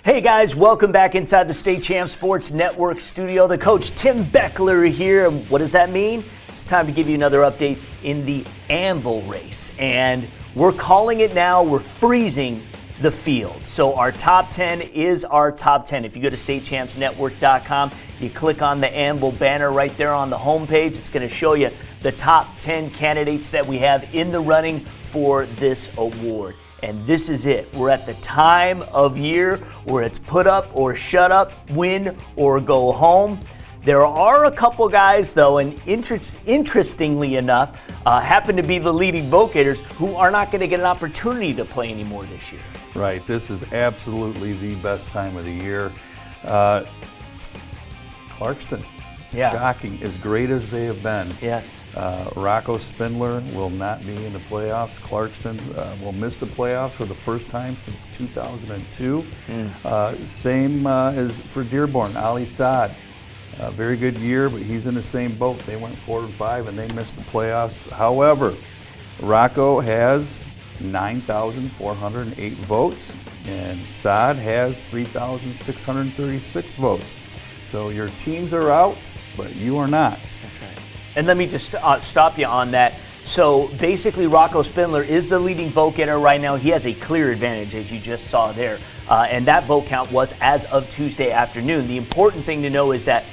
Hey guys, welcome back inside the State Champs Sports Network studio. The coach Tim Beckler here. What does that mean? It's time to give you another update in the Anvil race. And we're calling it now. We're freezing the field. So our top 10 is our top 10. If you go to statechampsnetwork.com, you click on the Anvil banner right there on the homepage. It's going to show you the top 10 candidates that we have in the running for this award. And this is it. We're at the time of year where it's put up or shut up, win or go home. There are a couple guys, though, and interestingly enough, happen to be the leading vote-getters who are not going to get an opportunity to play anymore this year. Right. This is absolutely the best time of the year. Clarkston. Yeah. Shocking, as great as they have been. Yes. Rocco Spindler will not be in the playoffs. Clarkston will miss the playoffs for the first time since 2002. Same as for Dearborn, Ali Saad. Very good year, but he's in the same boat. They went 4-5 and they missed the playoffs. However, Rocco has 9,408 votes, and Saad has 3,636 votes. So your teams are out, but you are not. That's right. And let me just stop you on that. So basically, Rocco Spindler is the leading vote getter right now. He has a clear advantage, as you just saw there. And that vote count was as of Tuesday afternoon. The important thing to know is that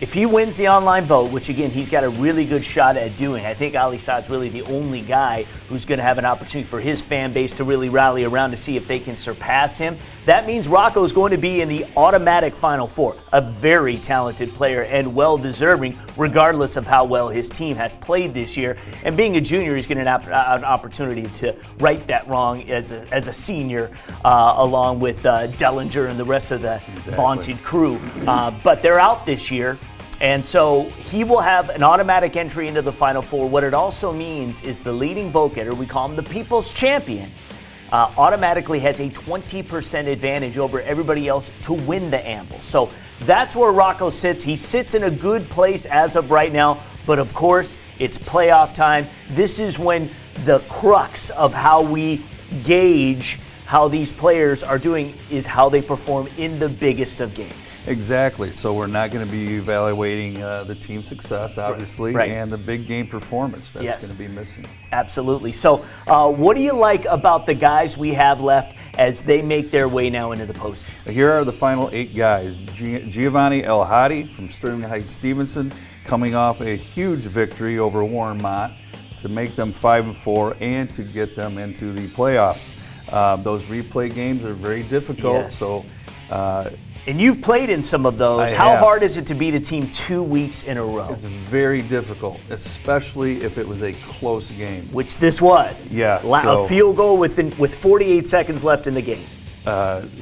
if he wins the online vote, which again, he's got a really good shot at doing, I think Ali Saad's really the only guy who's going to have an opportunity for his fan base to really rally around to see if they can surpass him. That means Rocco's going to be in the automatic Final Four. A very talented player and well-deserving, regardless of how well his team has played this year. And being a junior, he's going to have an opportunity to right that wrong as a senior, along with Dellinger and the rest of the vaunted crew. But they're out this year. And so he will have an automatic entry into the Final Four. What it also means is the leading vote getter, we call him the People's Champion, automatically has a 20% advantage over everybody else to win the Anvil. So that's where Rocco sits. He sits in a good place as of right now, but of course, it's playoff time. This is when the crux of how we gauge how these players are doing is how they perform in the biggest of games. Exactly. So we're not going to be evaluating the team success, obviously, right. And the big game performance. That's Yes. going to be missing. Absolutely. So what do you like about the guys we have left as they make their way now into the post? Here are the final 8 guys. Giovanni El Hadi from Sterling Heights Stevenson, coming off a huge victory over Warren Mott to make them 5-4 and to get them into the playoffs. Those replay games are very difficult. Yes. So. And you've played in some of those. How hard is it to beat a team 2 weeks in a row? It's very difficult, especially if it was a close game. Which this was. Yeah. A field goal with 48 seconds left in the game.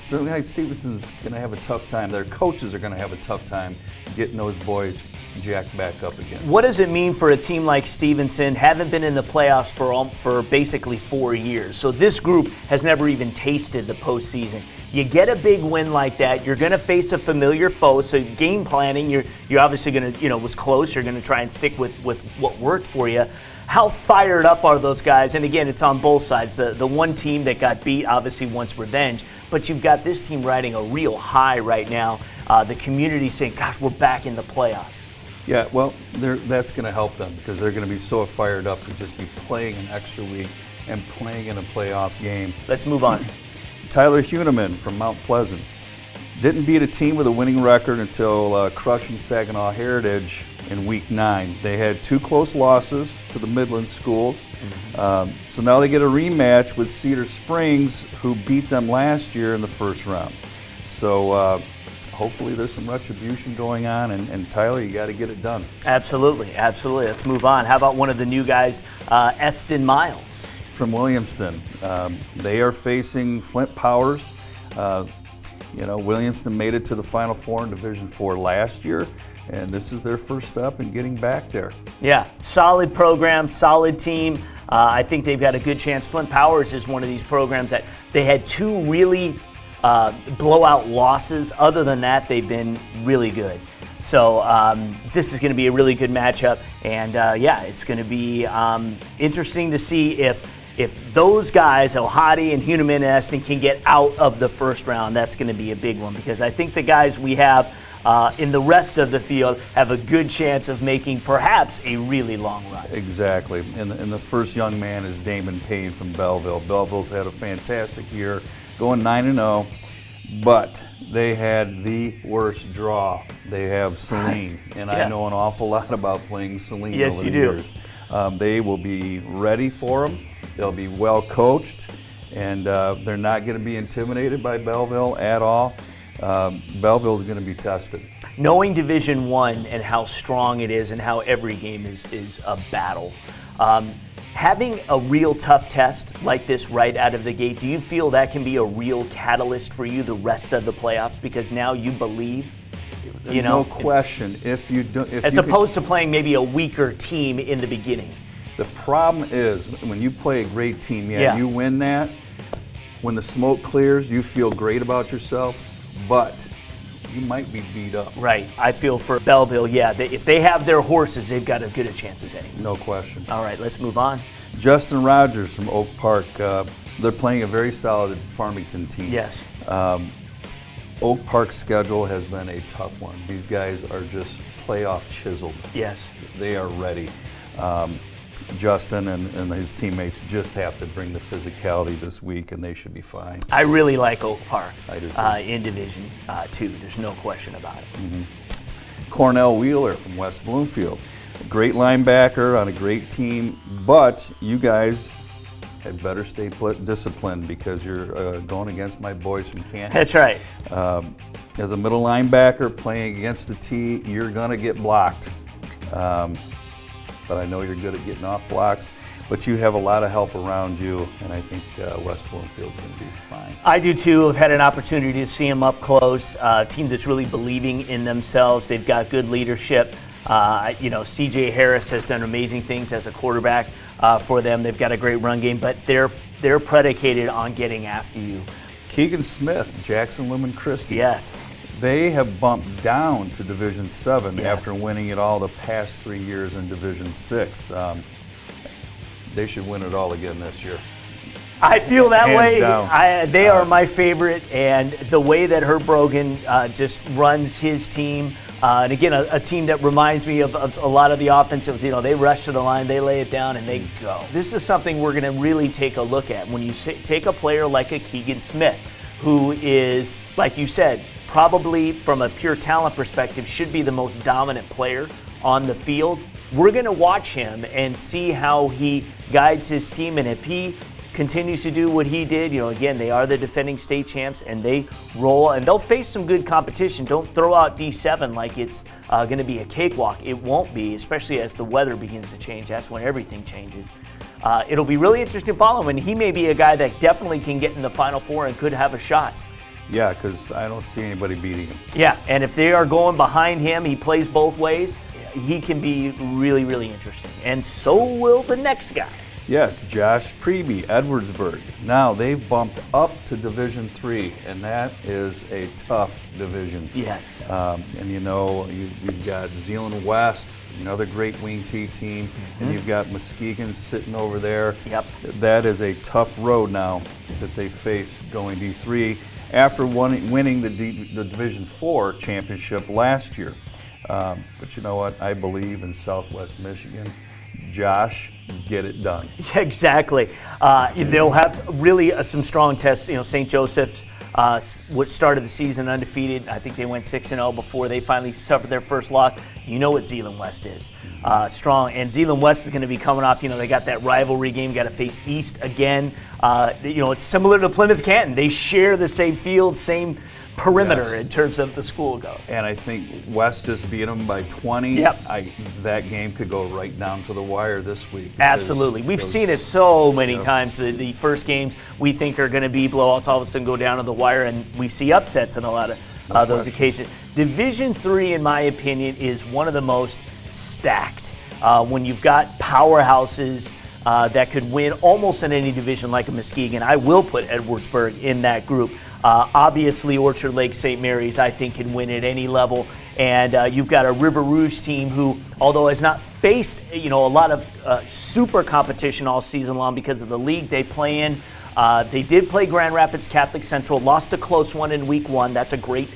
Sterling Heights Stevenson's going to have a tough time. Their coaches are going to have a tough time getting those boys jacked back up again. What does it mean for a team like Stevenson? Haven't been in the playoffs for basically 4 years. So this group has never even tasted the postseason. You get a big win like that, you're going to face a familiar foe. So game planning, you're obviously going to, was close. You're going to try and stick with what worked for you. How fired up are those guys? And again, it's on both sides. The one team that got beat obviously wants revenge, but you've got this team riding a real high right now. The community saying, gosh, we're back in the playoffs. Yeah, well, that's going to help them because they're going to be so fired up to just be playing an extra week and playing in a playoff game. Let's move on. Tyler Huneman from Mount Pleasant didn't beat a team with a winning record until crushing Saginaw Heritage in Week 9. They had 2 close losses to the Midland schools. So now they get a rematch with Cedar Springs, who beat them last year in the first round. So hopefully there's some retribution going on, and Tyler, you got to get it done. Absolutely, absolutely. Let's move on. How about one of the new guys, Eston Miles? From Williamston. They are facing Flint Powers. Williamston made it to the Final Four in Division IV last year, and this is their first step in getting back there. Yeah, solid program, solid team. I think they've got a good chance. Flint Powers is one of these programs that they had 2 really blowout losses. Other than that, they've been really good. So this is going to be a really good matchup. And it's going to be interesting to see if those guys, O'Hadi and Heunemann and Eston, can get out of the first round. That's going to be a big one, because I think the guys we have in the rest of the field have a good chance of making perhaps a really long run. Exactly. And the first young man is Damon Payne from Belleville. Belleville's had a fantastic year, going 9-0, but they had the worst draw. They have Saline, and I know an awful lot about playing Saline over the years. They will be ready for them. They'll be well coached, and they're not going to be intimidated by Belleville at all. Belleville is going to be tested. Knowing Division I and how strong it is and how every game is a battle, having a real tough test like this right out of the gate, do you feel that can be a real catalyst for you the rest of the playoffs, because now you believe? No question. If you do, as opposed to playing maybe a weaker team in the beginning. The problem is when you play a great team, you win that. When the smoke clears, you feel great about yourself, but you might be beat up. Right. I feel for Belleville, if they have their horses, they've got as good a chance as any. No question. All right, let's move on. Justin Rogers from Oak Park. They're playing a very solid Farmington team. Yes. Oak Park's schedule has been a tough one. These guys are just playoff chiseled. Yes. They are ready. Justin and his teammates just have to bring the physicality this week, and they should be fine. I really like Oak Park. I do too. In Division 2. There's no question about it. Mm-hmm. Cornell Wheeler from West Bloomfield. A great linebacker on a great team, but you guys had better stay disciplined, because you're going against my boys from Canton. That's right. As a middle linebacker playing against the T, you're going to get blocked. But I know you're good at getting off blocks. But you have a lot of help around you, and I think West Bloomfield's going to be fine. I do too. I've had an opportunity to see them up close. A team that's really believing in themselves. They've got good leadership. C.J. Harris has done amazing things as a quarterback for them. They've got a great run game, but they're predicated on getting after you. Keegan Smith, Jackson Lumen Christie. Yes. They have bumped down to Division 7 after winning it all the past 3 years in Division 6. They should win it all again this year. I feel that Hands way. down. They are my favorite, and the way that Herb Brogan just runs his team, and again, a team that reminds me of a lot of the offensive, they rush to the line, they lay it down, and they go. This is something we're going to really take a look at. When you take a player like a Keegan Smith, who is, like you said, probably from a pure talent perspective, should be the most dominant player on the field. We're going to watch him and see how he guides his team, and if he continues to do what he did, again, they are the defending state champs, and they roll, and they'll face some good competition. Don't throw out D7 like it's going to be a cakewalk. It won't be, especially as the weather begins to change. That's when everything changes. It'll be really interesting to follow him, and he may be a guy that definitely can get in the Final Four and could have a shot. Yeah, because I don't see anybody beating him. Yeah, and if they are going behind him, he plays both ways, he can be really, really interesting. And so will the next guy. Yes, Josh Preby, Edwardsburg. Now they've bumped up to Division 3, and that is a tough division. Yes. And you've got Zeeland West, another great wing T team, and you've got Muskegon sitting over there. Yep. That is a tough road now that they face going D3 after winning the Division 4 championship last year. But you know what? I believe in Southwest Michigan. Josh, get it done. Yeah, exactly. They'll have really some strong tests. St. Joseph's what started the season undefeated. I think they went 6-0 before they finally suffered their first loss. You know what Zeeland West is. Strong. And Zeeland West is going to be coming off, they got that rivalry game, got to face East again. It's similar to Plymouth Canton. They share the same field, same perimeter in terms of the school goes. And I think West just beat them by 20. Yep. That game could go right down to the wire this week. Absolutely. We've seen it so many times. The first games we think are going to be blowouts all of a sudden go down to the wire, and we see upsets in a lot of those occasions. Division 3, in my opinion, is one of the most stacked. When you've got powerhouses that could win almost in any division like a Muskegon, I will put Edwardsburg in that group. Obviously, Orchard Lake St. Mary's, I think, can win at any level. And you've got a River Rouge team who, although has not faced, a lot of super competition all season long because of the league they play in. They did play Grand Rapids Catholic Central, lost a close one in week 1. That's a great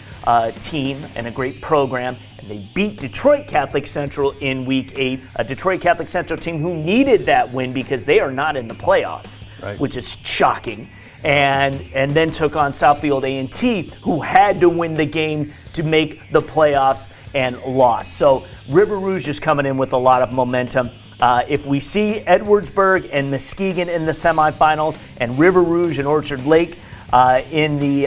team and a great program. And they beat Detroit Catholic Central in week 8, a Detroit Catholic Central team who needed that win because they are not in the playoffs, right, which is shocking. And then took on Southfield A&T, who had to win the game to make the playoffs and lost. So River Rouge is coming in with a lot of momentum. If we see Edwardsburg and Muskegon in the semifinals and River Rouge and Orchard Lake in the,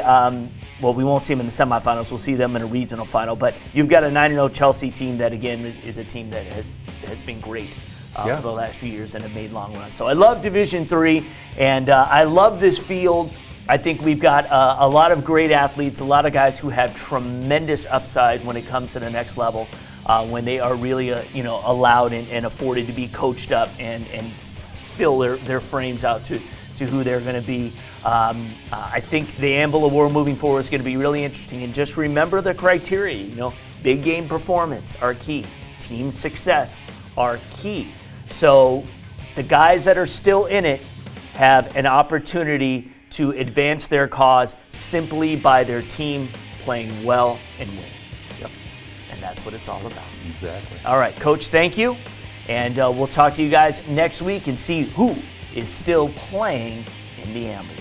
well, we won't see them in the semifinals. We'll see them in a regional final. But you've got a 9-0 Chelsea team that, again, is a team that has been great for the last few years and have made long runs. So I love Division III, and I love this field. I think we've got a lot of great athletes, a lot of guys who have tremendous upside when it comes to the next level, when they are really allowed and afforded to be coached up and fill their frames out to who they're going to be. I think the Anvil Award moving forward is going to be really interesting. And just remember the criteria. Big game performance are key. Team success are key. So the guys that are still in it have an opportunity to advance their cause simply by their team playing well and winning. Yep. And that's what it's all about. Exactly. All right, Coach, thank you. And we'll talk to you guys next week and see who is still playing in the Anvil.